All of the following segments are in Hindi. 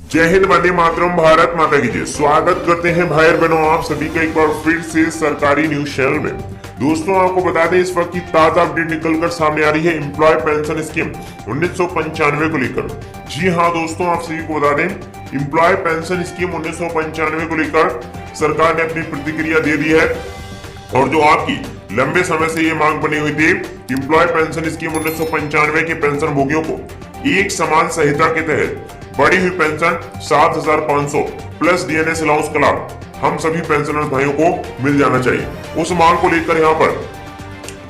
जय हिंद, वंदे मातरम, भारत माता की जय। स्वागत करते हैं भाई और बहनों आप सभी का एक बार फिर से सरकारी न्यूज चैनल में। दोस्तों आपको बता दें इस वक्त की ताजा अपडेट निकलकर सामने आ रही है एम्प्लॉय पेंशन स्कीम 1995 को लेकर। जी हाँ दोस्तों, आप सभी को बता दें एम्प्लॉय पेंशन स्कीम 1995 को लेकर सरकार ने अपनी प्रतिक्रिया दे दी है। और जो आपकी लंबे समय से ये मांग बनी हुई थी, एम्प्लॉय पेंशन स्कीम 1995 के पेंशन भोगियों को एक समान संहिता के तहत बढ़ी हुई पेंशन 7,500 प्लस डीएनएस अलाउंस का लाभ हम सभी पेंशनर्स भाइयों को मिल जाना चाहिए। उस मांग को लेकर यहाँ पर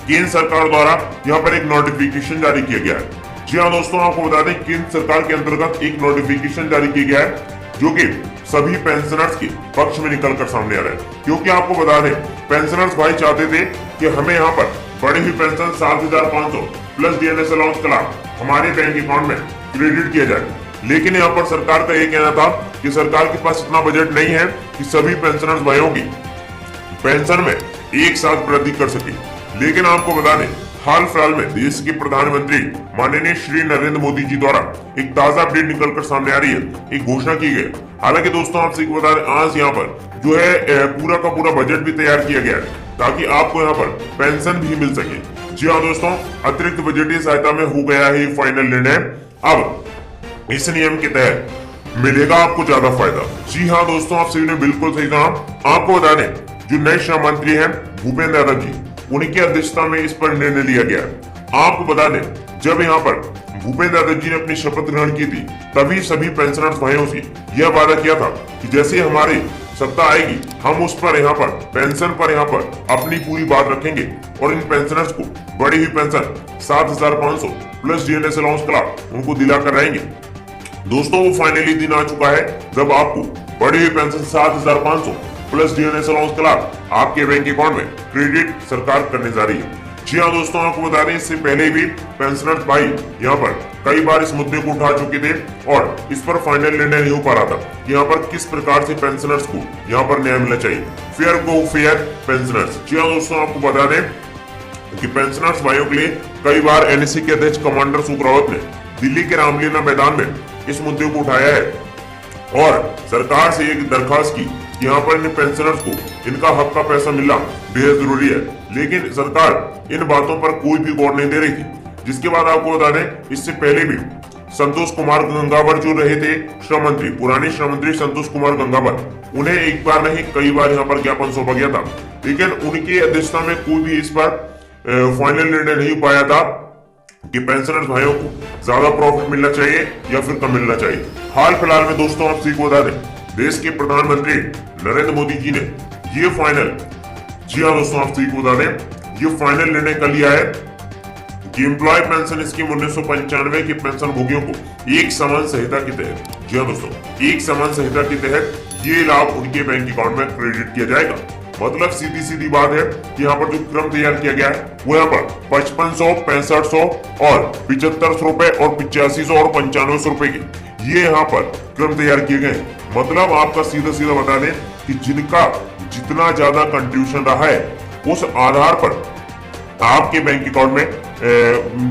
केंद्र सरकार द्वारा यहाँ पर एक नोटिफिकेशन जारी किया गया है। जी हाँ दोस्तों, आपको बता दें केंद्र सरकार के अंतर्गत एक नोटिफिकेशन जारी किया गया है जो कि सभी पेंशनर्स के पक्ष में निकलकर सामने आ रहा है। क्योंकि आपको बता दें पेंशनर्स भाई चाहते थे कि हमें यहाँ पर बढ़ी हुई पेंशन 7,500 प्लस डीएनएस अलाउंस का लाभ हमारे बैंक अकाउंट में क्रेडिट किया जाए, लेकिन यहाँ पर सरकार का ये कहना था कि सरकार के पास इतना बजट नहीं है कि सभी पेंशनर्स भाइयों की पेंशन में एक साथ वृद्धि कर सके। लेकिन आपको बता दें हाल फिलहाल में देश के प्रधानमंत्री माननीय श्री नरेंद्र मोदी जी द्वारा एक ताजा अपडेट निकलकर सामने आ रही है, एक घोषणा की गई। हालांकि दोस्तों आप सभी को बता दें आज यहाँ पर जो है पूरा का पूरा बजट भी तैयार किया गया है ताकि आपको यहाँ पर पेंशन भी मिल सके। जी हाँ दोस्तों, अतिरिक्त बजटीय सहायता में हो गया है फाइनल निर्णय। अब इस नियम के तहत मिलेगा आपको ज्यादा फायदा। जी हाँ दोस्तों, आप सभी ने बिल्कुल सही कहा। आपको बता दें जो नए श्रम मंत्री हैं भूपेंद्र यादव जी, उनकी अध्यक्षता में इस पर निर्णय लिया गया है। आपको बता दें जब यहाँ पर भूपेंद्र यादव जी ने अपनी शपथ ग्रहण की थी तभी सभी पेंशनर्स भाइयों से यह वादा किया था कि जैसे हमारी सत्ता आएगी हम उस पर यहाँ पर पेंशन पर यहाँ पर अपनी पूरी बात रखेंगे और इन पेंशनर्स को बढ़ी हुई पेंशन 7,500 प्लस डीएनएस अलाउंस का लाभ उनको दिलाकर रहेंगे। दोस्तों वो फाइनली दिन आ चुका है जब आपको बढ़ी हुई पेंशन 7,500 प्लस डीएनएस अलाउंस का लाभ आपके बैंक अकाउंट में क्रेडिट सरकार करने जा रही है। जी हाँ दोस्तों, आपको बता दें इससे पहले भी पेंशनर्स भाई यहाँ पर कई बार इस मुद्दे को उठा चुके थे और इस पर फाइनल निर्णय नहीं हो पा रहा था कि यहाँ पर किस प्रकार से पेंशनर्स को यहाँ पर न्याय मिलना चाहिए। फेयर गो फेयर पेंशनर्स। जी हाँ दोस्तों, आपको बता दें कि पेंशनर्स भाइयों के लिए कई बार एनएससी के अध्यक्ष कमांडर सुखरावत ने दिल्ली के रामलीला मैदान में इस मुद्दे को उठाया है और सरकार से एक दरखास्त की कि यहाँ पर इन पेंशनर्स को इनका हक का पैसा मिलना बेहद जरूरी है। लेकिन सरकार इन बातों पर कोई भी गौर नहीं दे रही थी। जिसके बाद आपको बता दें इससे पहले भी संतोष कुमार गंगावर जो रहे थे श्रम मंत्री, पुराने श्रम मंत्री संतोष कुमार गंगावर, उन्हें एक बार नहीं कई बार यहाँ पर ज्ञापन सौंपा गया था, लेकिन उनकी अध्यक्षता में कोई भी इस पर फाइनल निर्णय नहीं पाया था कि पेंशनर्स भाइयों को ज्यादा प्रॉफिट मिलना चाहिए या फिर कम मिलना चाहिए। हाल फिलहाल में दोस्तों आप सभी को बता दें देश के प्रधानमंत्री नरेंद्र मोदी जी ने ये फाइनल, जी हाँ दोस्तों आप सभी को बता दें ये फाइनल निर्णय कर लिया है कि एम्प्लॉय पेंशन स्कीम 1995 के पेंशन भोगियों को एक समान संहिता के तहत, जी हाँ दोस्तों एक समान संहिता के तहत ये लाभ उनके बैंक अकाउंट में क्रेडिट किया जाएगा। मतलब सीधी सीधी बात है कि यहाँ पर जो क्रम तैयार किया गया है वो यहाँ पर 5500, 6500 और 7500 रुपए और 8500 और 9500 रुपए के ये यहाँ पर क्रम तैयार किए गए। मतलब आपका सीधा सीधा बता दें कि जिनका जितना ज्यादा कंट्रीब्यूशन रहा है उस आधार पर आपके बैंक अकाउंट में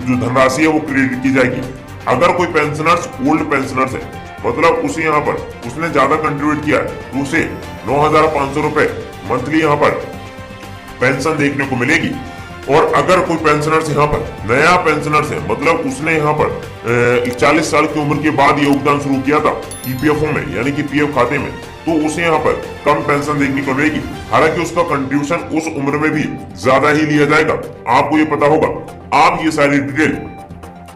जो धनराशि है वो क्रेडिट की जाएगी। अगर कोई पेंशनर्स ओल्ड पेंशनर्स है मतलब उसे यहाँ पर उसने ज्यादा कंट्रीब्यूट किया है तो उसे 9,500 रुपए मंथली यहाँ पर पेंशन देखने को मिलेगी। और अगर कोई पेंशनर्स यहाँ पर नया पेंशनर्स है मतलब उसने यहाँ पर 40 साल की उम्र के बाद ये योगदान शुरू किया था ईपीएफओ में यानी कि पीएफ खाते में, तो उसे यहाँ पर कम पेंशन देखने को मिलेगी। हालांकि उसका कंट्रीब्यूशन उस उम्र में भी ज्यादा ही लिया जाएगा। आपको ये पता होगा, आप ये सारी डिटेल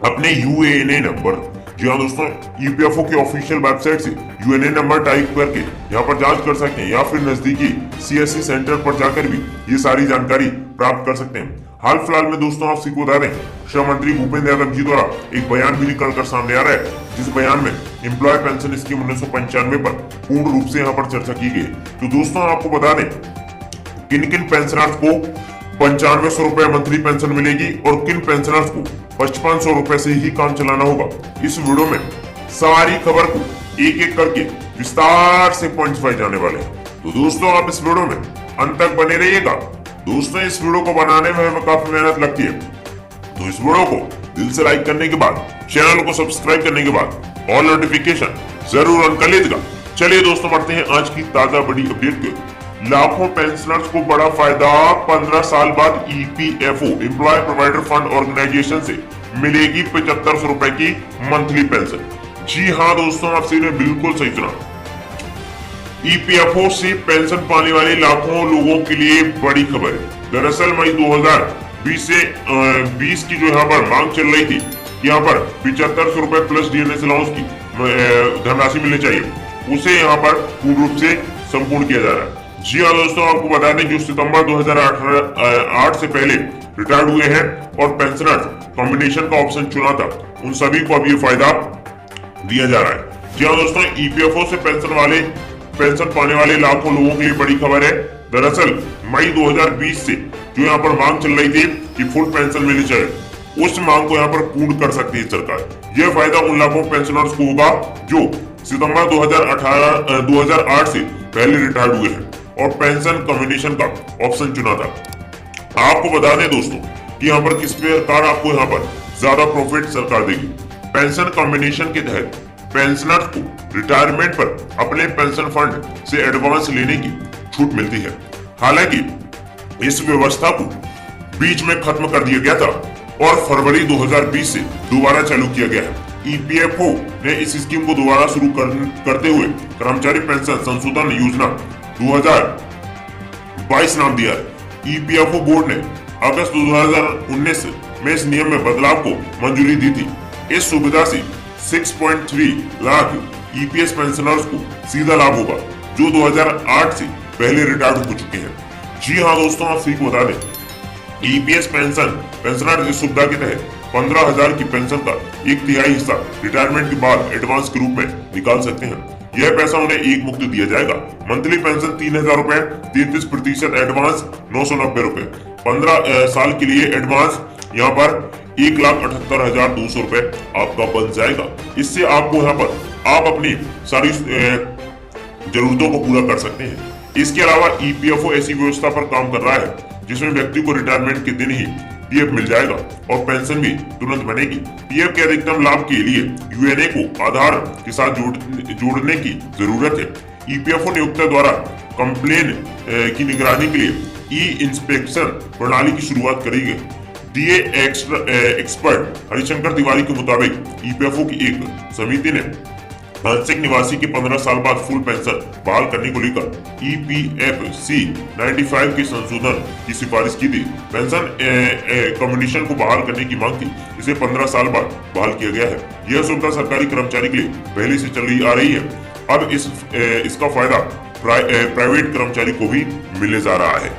अपने यूएएनए नंबर, जी हाँ दोस्तों ईपीएफओ के ऑफिशियल वेबसाइट से यूएनए नंबर टाइप करके यहाँ पर जांच कर सकते हैं या फिर नजदीकी सीएससी सेंटर पर जाकर भी ये सारी जानकारी प्राप्त कर सकते हैं। हाल फिलहाल में दोस्तों आप सभी को बता दें श्रम मंत्री भूपेंद्र यादव जी द्वारा एक बयान भी निकलकर सामने आ रहा है जिस बयान में एम्प्लॉय पेंशन स्कीम 1995 पर पूर्ण रूप से यहाँ पर चर्चा की गई। तो दोस्तों आपको बता दें किन किन पेंशनर्स को 9500 रुपए मंथली पेंशन मिलेगी और किन पेंशनर्स को 5500 रुपए से ही काम चलाना होगा। इस वीडियो में सारी खबर को एक एक करके विस्तार से पॉइंट्स पाए जाने वाले हैं। तो दोस्तों आप इस वीडियो में अंत तक बने रहिएगा। दोस्तों इस वीडियो को बनाने में हमें काफी मेहनत लगती है, तो इस वीडियो को दिल से लाइक करने के बाद, चैनल को सब्सक्राइब करने के बाद ऑल नोटिफिकेशन जरूर अंक लेगा। चलिए दोस्तों बढ़ते हैं आज की ताजा बड़ी अपडेट के। लाखों पेंशनर्स को बड़ा फायदा, 15 साल बाद EPFO employ provider fund organisation से मिलेगी 7500 रुपए की मंथली पेंशन। जी हाँ दोस्तों, आपने बिल्कुल सही सुना। ईपीएफओ से पेंशन पाने वाले लाखों लोगों के लिए बड़ी खबर है। दरअसल मई 2020 से 20 की जो यहाँ पर मांग चल रही थी, यहाँ पर 7500 रुपए प्लस डीएनएस अलाउंस की धनराशि मिलनी चाहिए, उसे यहाँ पर पूर्ण रूप से संपूर्ण किया जा रहा है। जी हाँ दोस्तों, आपको बता दें जो सितंबर 2008 से पहले रिटायर्ड हुए हैं और पेंशनर्स कॉम्बिनेशन का ऑप्शन चुना था, उन सभी को अब ये फायदा दिया जा रहा है। जी हाँ दोस्तों, ईपीएफओ से पेंशन पाने वाले लाखों लोगों के लिए बड़ी खबर है। दरअसल मई 2020 से जो यहाँ पर मांग चल रही थी कि फुल पेंशन मिलनी चाहिए, उस मांग को यहाँ पर पूर्ण कर सकती है सरकार। यह फायदा उन लाखों पेंशनर्स को होगा जो सितंबर 2008 से पहले रिटायर्ड हुए हैं और पेंशन कॉम्बिनेशन का ऑप्शन चुना था। आपको बता दें दोस्तों कि यहाँ पर किस प्रकार आपको यहाँ पर ज्यादा प्रॉफिट सरकार देगी। पेंशन कॉम्बिनेशन के तहत पेंशनर्स को रिटायरमेंट पर अपने पेंशन फंड से एडवांस लेने की छूट मिलती है। हालांकि इस व्यवस्था को बीच में खत्म कर दिया गया था और फरवरी 2020 से दोबारा चालू किया गया है। ईपीएफओ ने इस स्कीम को दोबारा शुरू करते हुए कर्मचारी पेंशन संशोधन योजना 2022 नाम दिया है। ईपीएफओ बोर्ड ने अगस्त 2019 में इस नियम में बदलाव को मंजूरी दी थी। इस सुविधा से 6.3 लाख ईपीएस पेंशनर्स को सीधा लाभ होगा जो 2008 से पहले रिटायर्ड हो चुके हैं। जी हाँ दोस्तों, आप सही बता दें, ईपीएस पेंशनर इस सुविधा के तहत 15,000 की पेंशन का 1/3 हिस्सा रिटायरमेंट के बाद एडवांस के रूप में निकाल सकते हैं। यह पैसा उन्हें एक मुक्त दिया जाएगा। मंथली पेंशन 3,000 रुपए, 33% एडवांस 990 रुपए, 15 साल के लिए एडवांस यहाँ पर 1,78,200 रुपए आपका बन जाएगा। इससे आपको यहाँ पर आप अपनी सारी जरूरतों को पूरा कर सकते हैं। इसके अलावा ईपीएफओ ऐसी व्यवस्था पर काम कर रहा है जिसमें व्यक्ति को रिटायरमेंट के दिन ही पीएफ मिल जाएगा और पेंशन भी तुरंत बनेगी। पीएफ के अधिकतम लाभ के लिए यूएनए को आधार के साथ जोड़ने की जरूरत है। ईपीएफओ नियोक्ता द्वारा कंप्लेन की निगरानी के लिए ई इंस्पेक्शन प्रणाली की शुरुआत करी गई। डीए एक्सपर्ट हरिशंकर तिवारी के मुताबिक ईपीएफओ की एक समिति ने आंशिक निवासी के 15 साल बाद फुल पेंशन बहाल करने को लेकर ईपीएफसी 95 के संशोधन की सिफारिश की थी। पेंशन कॉम्बिनेशन को बहाल करने की मांग थी, इसे 15 साल बाद बहाल किया गया है। यह सुविधा सरकारी कर्मचारी के लिए पहले से चली आ रही है। अब इसका फायदा प्राइवेट कर्मचारी को भी मिलने जा रहा है।